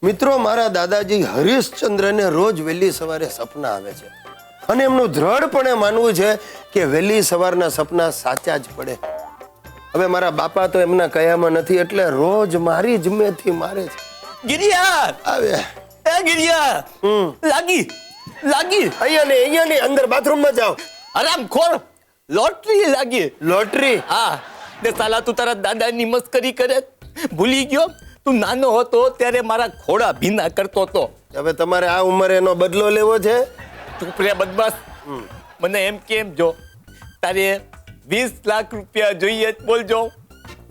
મિત્રો, મારા દાદાજી હરીશચંદ્રને રોજ વહેલી સવારે સપના આવે છે અને એમનું દ્રઢપણે માનવું છે કે વહેલી સવારના સપના સાચા જ પડે. હવે મારા બાપા તો એમના કયામાં નથી એટલે રોજ મારી જમેથી મારે છે. ગિરિયા આવે એ ગિરિયા લાગી અહીંયા ને અંદર બાથરૂમમાં જાઓ. આરામ ખોર લોટરી લાગી. લોટરી? હા ને સાલા તું તારા દાદાની મસ્કરી કરે ભૂલી ગયો? તું નાનો હતો ત્યારે મારા ખોડા ભીના કરતો હતો. હવે તમારે આ ઉંમરે એનો બદલો લેવો છે? ચૂપ રે બદમાશ. મને એમ કેમ જો તારે 20 લાખ રૂપિયા જોઈએ જ બોલજો.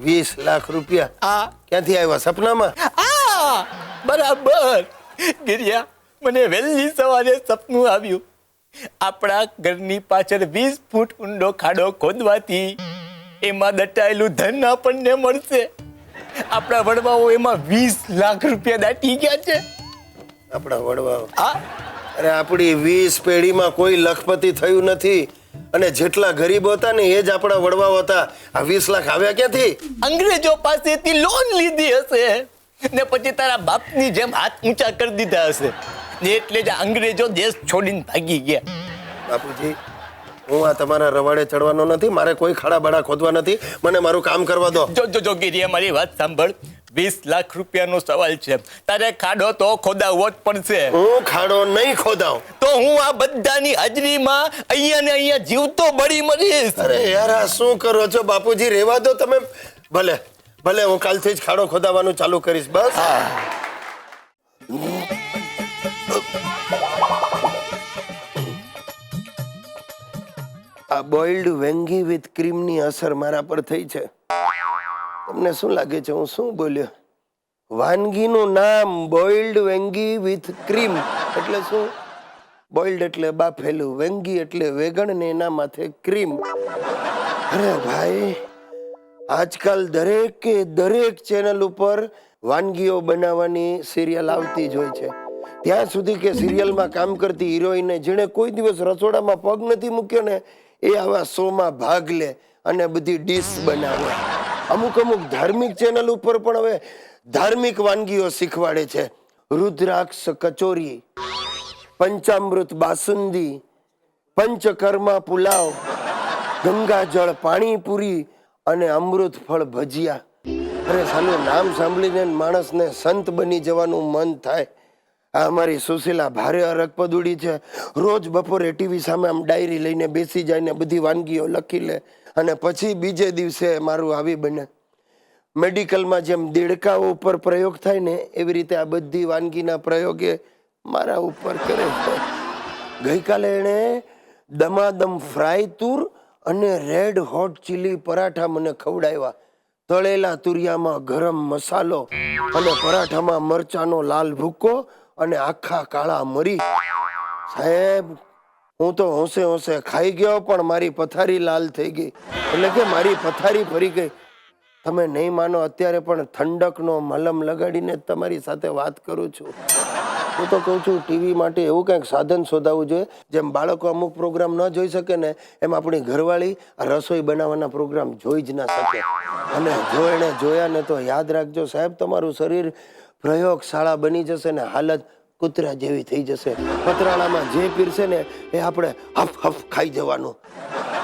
20 લાખ રૂપિયા? હા. ક્યાંથી આવ્યા? સપનામાં? આ બરાબર. ગિરિયા, મને વહેલી સવારે સપનું આવ્યું. આપણા ઘરની પાછળ 20 ફૂટ ઊંડો ખાડો ખોદવાથી એમાં દટાયેલું ધન આપણને મળશે. આપણા વડવાઓ એમાં 20 લાખ રૂપિયા દાટી ગયા છે. આપણા વડવાઓ? હા. અરે આપણી 20 પેઢીમાં કોઈ લખપતિ થયું નથી અને જેટલા ગરીબ હતા ને એ જ આપણા વડવાઓ હતા. આ 20 લાખ આવ્યા ક્યાંથી? અંગ્રેજો પાસેથી લોન લીધી હશે ને પછી તારા બાપની જેમ હાથ ઊંચા કરી દીધા હશે ને એટલે જ અંગ્રેજો દેશ છોડીને ભાગી ગયા. બાપુજી, હું આ તમારા રવાડે ચડવાનો નથી. મારે કોઈ ખાડા બાડા ખોદવા નથી. મને મારું કામ કરવા દો. જો ગિરિયા, મારી વાત સાંભળ. 20 લાખ રૂપિયાનો સવાલ છે. તારે ખાડો તો ખોદાવવો જ પડશે. હું ખાડો નહીં ખોદાવ તો હું આ બધાની હાજરીમાં અહીંયા ને અહીંયા જીવતો બળી મરીશ. અરે યાર, આ શું કરો છો બાપુજી? રહેવા દો તમે. ભલે હું કાલથી જ ખાડો ખોદાવાનું ચાલુ કરીશ. બસ. આ બોઇલ્ડ વેંગી વિથ ક્રીમની અસર મારા પર થઈ છે. તમને શું લાગે છે હું શું બોલ્યો? વાનગીનું નામ બોઇલ્ડ વેંગી વિથ ક્રીમ એટલે શું? બોઇલ્ડ એટલે બાફેલું, વેંગી એટલે વેગણ ને એના માથે ક્રીમ. અરે ભાઈ, આજકાલ દરેક ચેનલ ઉપર વાનગીઓ બનાવવાની સિરિયલ આવતી જ હોય છે. ત્યાં સુધી કે સિરિયલમાં કામ કરતી હિરોઈનને જેણે કોઈ દિવસ રસોડામાં પગ નથી મૂક્યો ને એ આવા શોમાં ભાગ લે અને બધી ડીશ બનાવે. અમુક ધાર્મિક ચેનલ ઉપર પણ હવે ધાર્મિક વાનગીઓ શીખવાડે છે. રુદ્રાક્ષ કચોરી, પંચામૃત બાસુંદી, પંચકર્મા પુલાવ, ગંગાજળ પાણીપુરી અને અમૃત ફળ ભજીયા. અરે સાલું નામ સાંભળીને માણસને સંત બની જવાનું મન થાય. આ અમારી સુશીલા ભારે અરગપદુડી છે. રોજ બપોરે ટીવી સામે આમ ડાયરી લઈને બેસી જાય ને બધી વાનગીઓ લખી લે અને પછી બીજે દિવસે મારું આવી બને. મેડિકલમાં જેમ દેડકાઓ ઉપર પ્રયોગ થાય ને એવી રીતે આ બધી વાનગીના પ્રયોગે મારા ઉપર કરે છે. ગઈકાલે એણે દમાદમ ફ્રાય તુર અને રેડ હોટ ચીલી પરાઠા મને ખવડાવ્યા. તળેલા તુરિયામાં ગરમ મસાલો અને પરાઠામાં મરચાનો લાલ ભૂકો અને આખા કાળા મરી. સાહેબ, હું તો હોંશે ખાઈ ગયો પણ મારી પથારી લાલ થઈ ગઈ. એટલે કે મારી પથારી ફરી ગઈ. તમે નહીં માનો, અત્યારે પણ ઠંડકનો મલમ લગાડીને તમારી સાથે વાત કરું છું. હું તો કહું છું ટીવી માટે એવું કંઈક સાધન શોધાવવું જોઈએ. જેમ બાળકો અમુક પ્રોગ્રામ ન જોઈ શકે ને એમ આપણી ઘરવાળી આ રસોઈ બનાવવાના પ્રોગ્રામ જોઈ જ ના શકે. અને જો એણે જોયા ને તો યાદ રાખજો સાહેબ, તમારું શરીર પ્રયોગશાળા બની જશે ને હાલત કૂતરા જેવી થઈ જશે. પતરાળામાં જે પીરશે ને એ આપણે હફ હફ ખાઈ જવાનું.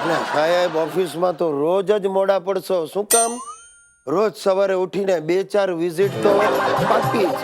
અને સાહેબ, ઓફિસમાં તો રોજ જ મોડા પડશો. શું કામ? રોજ સવારે ઉઠીને 2-4 વિઝિટ તો પાકી જ.